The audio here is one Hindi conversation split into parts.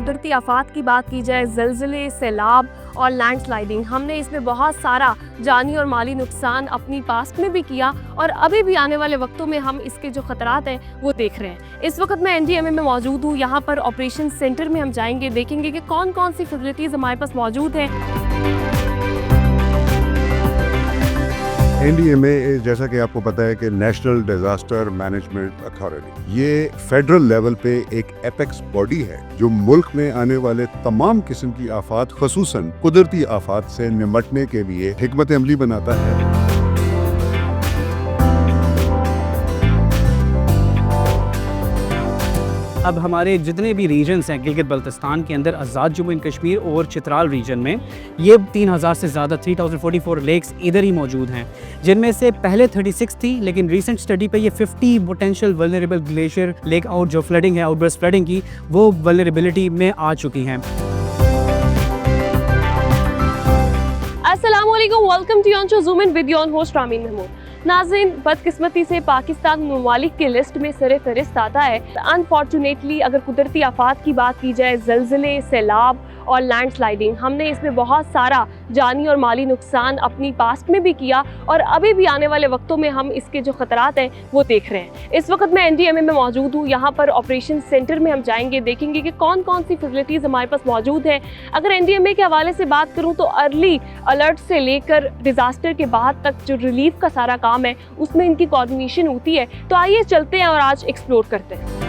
कुदरती आफात की बात की जाए, ज़लज़ले, सैलाब और लैंडस्लाइडिंग, हमने इसमें बहुत सारा जानी और माली नुकसान अपनी पास्ट में भी किया और अभी भी आने वाले वक्तों में हम इसके जो खतरात हैं वो देख रहे हैं। इस वक्त मैं NDMA में मौजूद हूँ। यहाँ पर ऑपरेशन सेंटर में हम जाएंगे, देखेंगे कि कौन कौन सी फैसिलिटीज़ हमारे पास मौजूद हैं। NDMA जैसा कि आपको पता है कि नेशनल डिजास्टर मैनेजमेंट अथॉरिटी, ये फेडरल लेवल पे एक एपेक्स बॉडी है जो मुल्क में आने वाले तमाम किस्म की आफात, खसूसन कुदरती आफात से निमटने के लिए हिकमत अमली बनाता है। अब हमारे जितने भी रीजन्स हैं गिलगित बल्तिस्तान के अंदर, आज़ाद जम्मू एंड कश्मीर और चित्राल रीजन में, ये 3000 से ज़्यादा 3044 लेक्स इधर ही मौजूद हैं, जिनमें से पहले 36 थी, लेकिन रीसेंट स्टडी पे ये 50 potential vulnerable glacier lake out जो फ्लडिंग है, आउटबर्स्ट फ्लडिंग की, वो वल्नरेबिलिटी में आ चुकी हैं। अस्सलाम वालेकुम, welcome to your show Zoom In with your host Rameen Mahmood. नाज़रीन, बदकिस्मती से पाकिस्तान ममालिक के लिस्ट में सरे फहरिस्त आता है। अनफॉर्चुनेटली अगर कुदरती आफात की बात की जाए, ज़लज़ले, सैलाब और लैंडस्लाइडिंग, हमने इसमें बहुत सारा जानी और माली नुकसान अपनी पास्ट में भी किया और अभी भी आने वाले वक्तों में हम इसके जो खतरात हैं वो देख रहे हैं। इस वक्त मैं NDMA में मौजूद हूँ। यहाँ पर ऑपरेशन सेंटर में हम जाएंगे, देखेंगे कि कौन कौन सी फैसिलिटीज़ हमारे पास मौजूद हैं। अगर NDMA के हवाले से बात करूँ तो अर्ली अलर्ट से लेकर डिज़ास्टर के बाद तक जो रिलीफ का सारा काम है उसमें इनकी कोऑर्डिनेशन होती है। तो आइए चलते हैं और आज एक्सप्लोर करते हैं।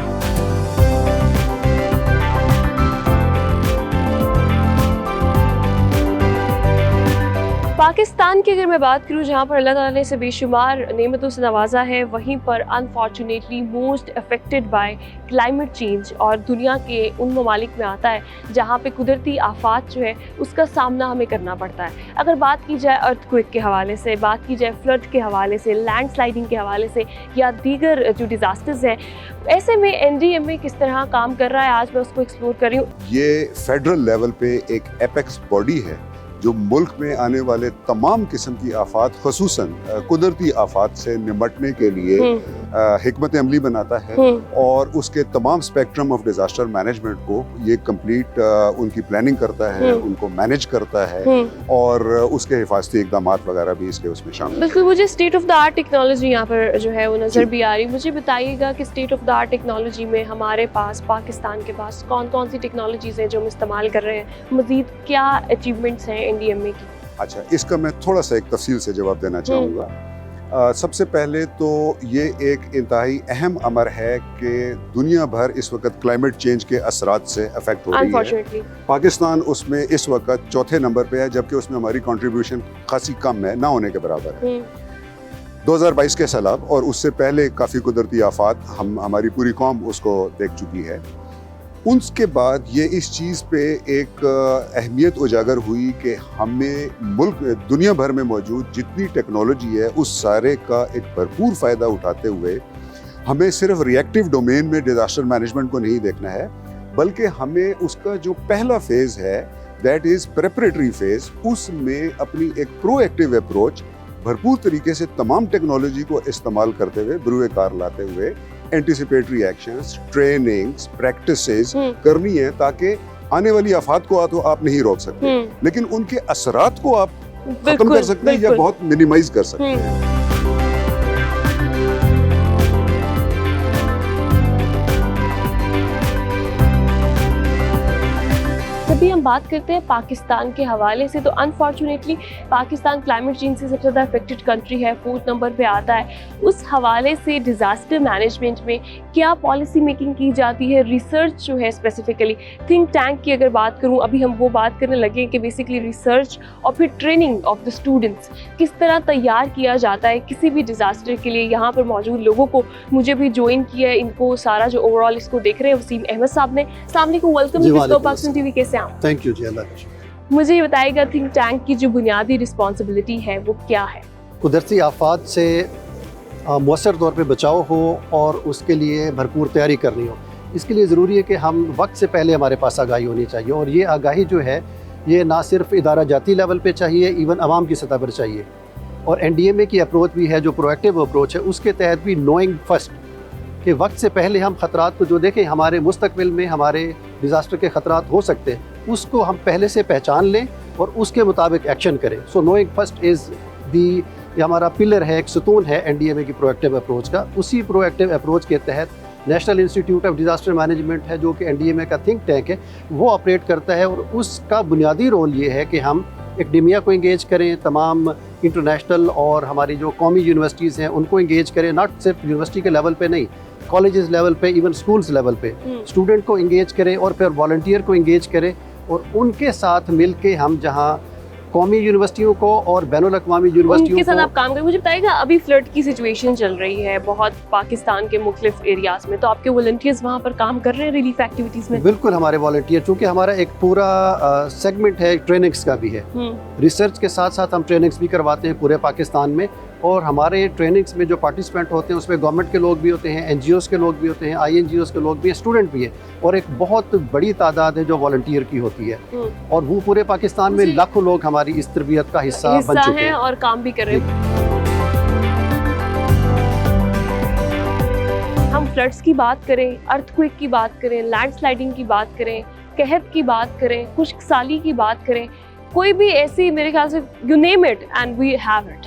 पाकिस्तान की अगर मैं बात करूँ, जहाँ पर अल्लाह ताला ने से बेशुमार नेमतों से नवाजा है, वहीं पर unfortunately most affected by climate change और दुनिया के उन ममालिक में आता है जहाँ पे कुदरती आफात जो है उसका सामना हमें करना पड़ता है। अगर बात की जाए अर्थक्वेक के हवाले से, बात की जाए फ्लड के हवाले से, लैंडस्लाइडिंग के हवाले से या दीगर जो डिज़ास्टर्स हैं, ऐसे में NDMA किस तरह काम कर रहा है, आज मैं उसको एक्सप्लोर कर रही हूँ। ये फेडरल लेवल पे एक एपेक्स बॉडी है जो मुल्क में आने वाले तमाम किस्म की आफात, खसूसन कुदरती आफात से निमटने के लिए हिकमत अमली बनाता है और उसके तमाम स्पेक्ट्रम ऑफ डिजास्टर मैनेजमेंट को ये कंप्लीट उनकी प्लानिंग करता है, उनको मैनेज करता है और उसके हिफाजती इकदाम वगैरह भी इसके उसमें शामिल। बिल्कुल, मुझे state of the art technology यहाँ पर जो है वो नज़र भी आ रही। मुझे बताइएगा कि state of the art technology में हमारे पास, पाकिस्तान के पास कौन कौन सी टेक्नोलॉजीज़ हैं जो हम इस्तेमाल कर रहे हैं, मज़ीद क्या अचीवमेंट्स हैं NDMA की? अच्छा, इसका मैं थोड़ा सा एक तफसील से जवाब देना चाहूँगा। सबसे पहले तो ये एक इंतहाई अहम अमर है कि दुनिया भर इस वक्त क्लाइमेट चेंज के असरात से अफेक्ट हो रही है। पाकिस्तान उसमें इस वक्त चौथे नंबर पे है, जबकि उसमें हमारी कंट्रीब्यूशन खासी कम है, ना होने के बराबर है। 2022 के सैलाब और उससे पहले काफ़ी कुदरती आफात हमारी पूरी कौम उसको देख चुकी है। उसके बाद ये इस चीज़ पे एक अहमियत उजागर हुई कि हमें मुल्क दुनिया भर में मौजूद जितनी टेक्नोलॉजी है उस सारे का एक भरपूर फ़ायदा उठाते हुए हमें सिर्फ रिएक्टिव डोमेन में डिज़ास्टर मैनेजमेंट को नहीं देखना है, बल्कि हमें उसका जो पहला फेज़ है, दैट इज़ प्रेपरेटरी फेज़, उसमें अपनी एक प्रोएक्टिव अप्रोच भरपूर तरीके से तमाम टेक्नोलॉजी को इस्तेमाल करते हुए, बरूए कार लाते हुए एंटिसिपेटरी एक्शंस, ट्रेनिंग्स, प्रैक्टिसेस करनी है ताकि आने वाली आफात को तो आप नहीं रोक सकते, लेकिन उनके असरात को आप खत्म कर सकते हैं या बहुत मिनिमाइज कर सकते हैं। जब भी हम बात करते हैं पाकिस्तान के हवाले से, तो अनफॉर्चुनेटली पाकिस्तान क्लाइमेट चेंज से सबसे ज़्यादा अफेक्टेड कंट्री है, 4th नंबर पे आता है। उस हवाले से डिज़ास्टर मैनेजमेंट में क्या पॉलिसी मेकिंग की जाती है, रिसर्च जो है स्पेसिफिकली थिंक टैंक की अगर बात करूँ, अभी हम वो बात करने लगे कि बेसिकली रिसर्च और फिर ट्रेनिंग ऑफ द स्टूडेंट्स किस तरह तैयार किया जाता है किसी भी डिज़ास्टर के लिए। यहाँ पर मौजूद लोगों को मुझे भी ज्वाइन किया है, इनको सारा जो ओवरऑल इसको देख रहे हैं वसीम अहमद साहब ने। अस्सलाम वालेकुम, वेलकम टू पाकिस्तान TV। कैसे आप? थैंक यू जी, अल्लाह। मुझे ये बताइएगा थिंक टैंक की जो बुनियादी रिस्पॉन्सिबिलिटी है वो क्या है? कुदरती आफात से मौसर तौर पे बचाव हो और उसके लिए भरपूर तैयारी करनी हो। इसके लिए ज़रूरी है कि हम वक्त से पहले हमारे पास आगाही होनी चाहिए, और ये आगाही जो है ये ना सिर्फ इदारा जाती लेवल पे चाहिए, इवन आवाम की सतह पर चाहिए। और NDMA की अप्रोच भी है जो प्रोएक्टिव अप्रोच है, उसके तहत भी नोइंग फर्स्ट कि वक्त से पहले हम ख़तरात को जो देखें, हमारे मुस्तकबिल में हमारे डिज़ास्टर के ख़तरात हो सकते हैं, उसको हम पहले से पहचान लें और उसके मुताबिक एक्शन करें। सो नोइंग फर्स्ट इज़ दी, ये हमारा पिलर है, एक सुतून है NDMA की प्रोएक्टिव अप्रोच का। उसी प्रोएक्टिव अप्रोच के तहत national institute of disaster management है, जो कि NDMA का थिंक टैंक है, वो ऑपरेट करता है। और उसका बुनियादी रोल ये है कि हम एकेडेमिया को इंगेज करें, तमाम इंटरनेशनल और हमारी जो कौमी यूनिवर्सिटीज़ हैं उनको इंगेज करें, नॉट सिर्फ यूनिवर्सिटी के लेवल पे नहीं, कॉलेजेस लेवल पे, इवन स्कूल्स लेवल पे स्टूडेंट को इंगेज करें और फिर वॉलंटियर को इंगेज करें। और उनके साथ मिल के हम जहाँ कौमी यूनिवर्सिटियों को और बैनुल-अक़वामी यूनिवर्सिटियों उनके साथ को आप काम करें। मुझे बताइएगा, अभी फ्लड की सिचुएशन चल रही है बहुत पाकिस्तान के मुख्तलिफ एरियाज़ में, तो आपके वॉलंटियर्स वहाँ पर काम कर रहे हैं रिलीफ एक्टिविटीज़ में? बिल्कुल, हमारे वॉलंटियर, चूँकि हमारा एक पूरा सेगमेंट है, ट्रेनिंग्स का भी है, रिसर्च के साथ साथ हम ट्रेनिंग्स भी करवाते हैं पूरे पाकिस्तान में। और हमारे ट्रेनिंग्स में जो पार्टिसिपेंट होते हैं उसमें गवर्नमेंट के लोग भी होते हैं, NGOs के लोग भी होते हैं, INGOs के लोग भी हैं, स्टूडेंट भी हैं, और एक बहुत बड़ी तादाद है जो वॉलंटियर की होती है। और वो पूरे पाकिस्तान में लाखों लोग हमारी इस तरबियत का हिस्सा बन चुके हैं और काम भी कर रहे हैं। हम फ्लड्स की बात करें, अर्थक्वेक की बात करें, लैंडस्लाइडिंग की बात करें, कहत की बात करें, खुश्कसाली की बात करें, कोई भी ऐसी, मेरे ख्याल से you name it and we have it.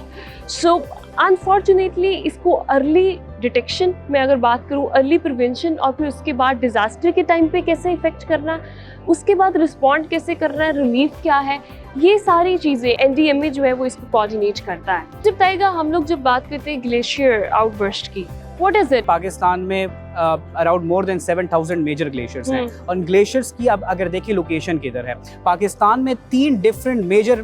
So unfortunately इसको अर्ली डिटेक्शन में अगर बात करूँ, अर्ली प्रिवेंशन, और फिर उसके बाद डिज़ास्टर के टाइम पे कैसे इफ़ेक्ट करना है, उसके बाद रिस्पॉन्ड कैसे करना है, रिलीफ क्या है, ये सारी चीज़ें NDMA जो है वो इसको कोऑर्डिनेट करता है। जब बताइएगा, हम लोग जब बात करते हैं ग्लेशियर आउटबर्स्ट की, व्हाट इज इट? पाकिस्तान में around more than 7000 major glaciers हैं। और ग्लेशियर्स की अब अगर देखिए लोकेशन किधर है, पाकिस्तान में 3 different major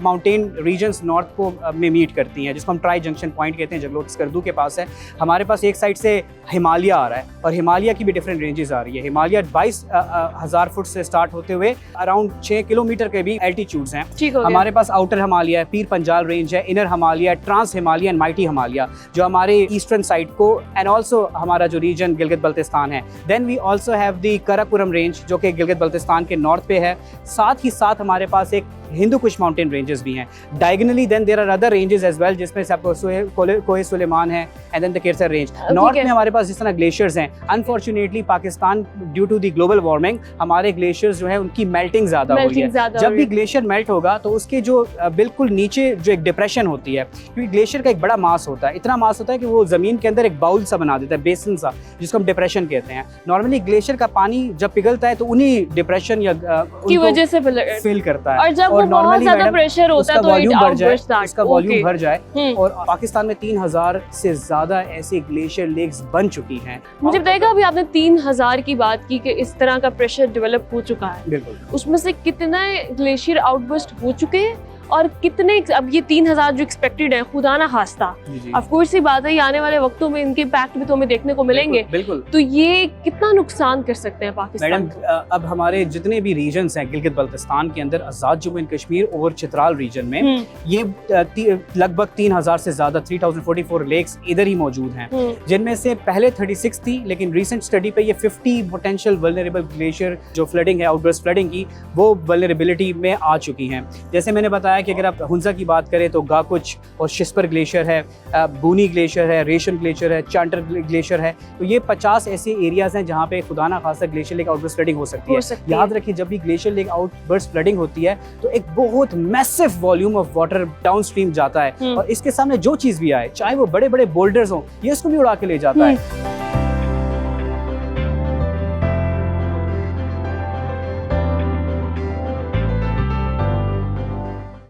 mountain regions north को में मीट करती हैं, जिसको हम ट्राई जंक्शन पॉइंट कहते हैं, जगलोट स्कर्दू के पास है। हमारे पास एक साइड से हिमालय आ रहा है और हिमालय की भी डिफरेंट रेंजेस आ रही है। हिमालय 22,000 फुट से स्टार्ट होते हुए अराउंड 6 किलोमीटर के भी एल्टीट्यूड्स हैं। हमारे पास आउटर हिमालय है, पीर पंजाल रेंज है, inner Himalaya, trans Himalaya and mighty Himalaya, जो हमारे ईस्टर्न साइड को, एंड ऑल्सो हमारा जो रीजन गिलगित बल्तिस्तान है। Then we also have the Karakoram range, जो कि गिलगित बल्तिस्तान के नॉर्थ पे है। साथ ही साथ हमारे पास एक हिंदू कुश माउंटेन रेंजेस भी हैं diagonally. Then there are other ranges as well, जिसमें से आपको कोहे सुलेमान है and then the Kirthar range. North में हमारे पास जिस तरह ग्लेशियर्स हैं, unfortunately Pakistan due to the global warming, हमारे ग्लेशियर्स जो है उनकी मेल्टिंग ज़्यादा हो रही है। जब भी ग्लेशियर मेल्ट होगा तो उसके जो बिल्कुल नीचे जो एक डिप्रेशन होती है, क्योंकि ग्लेशियर का एक बड़ा मास होता है, इतना मास होता है कि वो ज़मीन के अंदर एक बाउल सा बना देता है, बेसन सा, जिसको हम डिप्रेशन कहते हैं। नॉर्मली ग्लेशियर का पानी जब पिघलता है तो उन्हीं डिप्रेशन या की वजह से फिल करता है। और जब वो बहुत ज़्यादा प्रेशर होता है तो वॉल्यूम भर जाए, इसका वॉल्यूम भर जाए। और पाकिस्तान में 3000 से ज्यादा ऐसी ग्लेशियर लेक्स बन चुकी हैं। मुझे बताइएगा, अभी आपने 3000 की बात की कि इस तरह का प्रेशर डेवलप हो चुका है, बिल्कुल, उसमें से कितने ग्लेशियर आउटबर्स्ट हो चुके हैं और कितने, अब ये 3000 जो एक्सपेक्टेड है, खुदा ना खास्ता, ऑफ कोर्स ही बात है, ये आने वाले वक्तों में इनके इम्पैक्ट भी तो हमें देखने को मिलेंगे। बिल्कुल। तो ये कितना नुकसान कर सकते हैं पाकिस्तान? मैडम, अब हमारे जितने भी रीजन्स हैं गिलगित बल्तिस्तान के अंदर, आज़ाद जम्मू एंड कश्मीर और चित्राल रीजन में, ये लगभग 3000 से ज्यादा 3044 लेक्स इधर ही मौजूद हैं, जिनमें से पहले 36 थी, लेकिन रिसेंट स्टडी पे ये 50 पोटेंशियल वल्नरेबल ग्लेशियर जो फ्लडिंग है, आउटबर्स्ट फ्लडिंग की, वो वल्नरेबिलिटी में आ चुकी हैं। जैसे मैंने बताया कि अगर आप हुंजा की बात करें तो गाकुच और शिस्पर ग्लेशियर है, बूनी ग्लेशियर है, रेशम ग्लेशियर है, चांटर ग्लेशियर है। तो ये 50 ऐसे एरियाज हैं जहाँ पे खुदा ना खासा ग्लेशियर लेक आउटबर्स्ट फ्लडिंग हो सकती है। याद रखिए, जब भी ग्लेशियर लेक आउटबर्स्ट फ्लडिंग होती है तो एक बहुत massive volume of water down stream जाता है, और इसके सामने जो चीज़ भी आए, चाहे वो बड़े बड़े बोल्डर्स हों, ये उसको भी उड़ा के ले जाता है।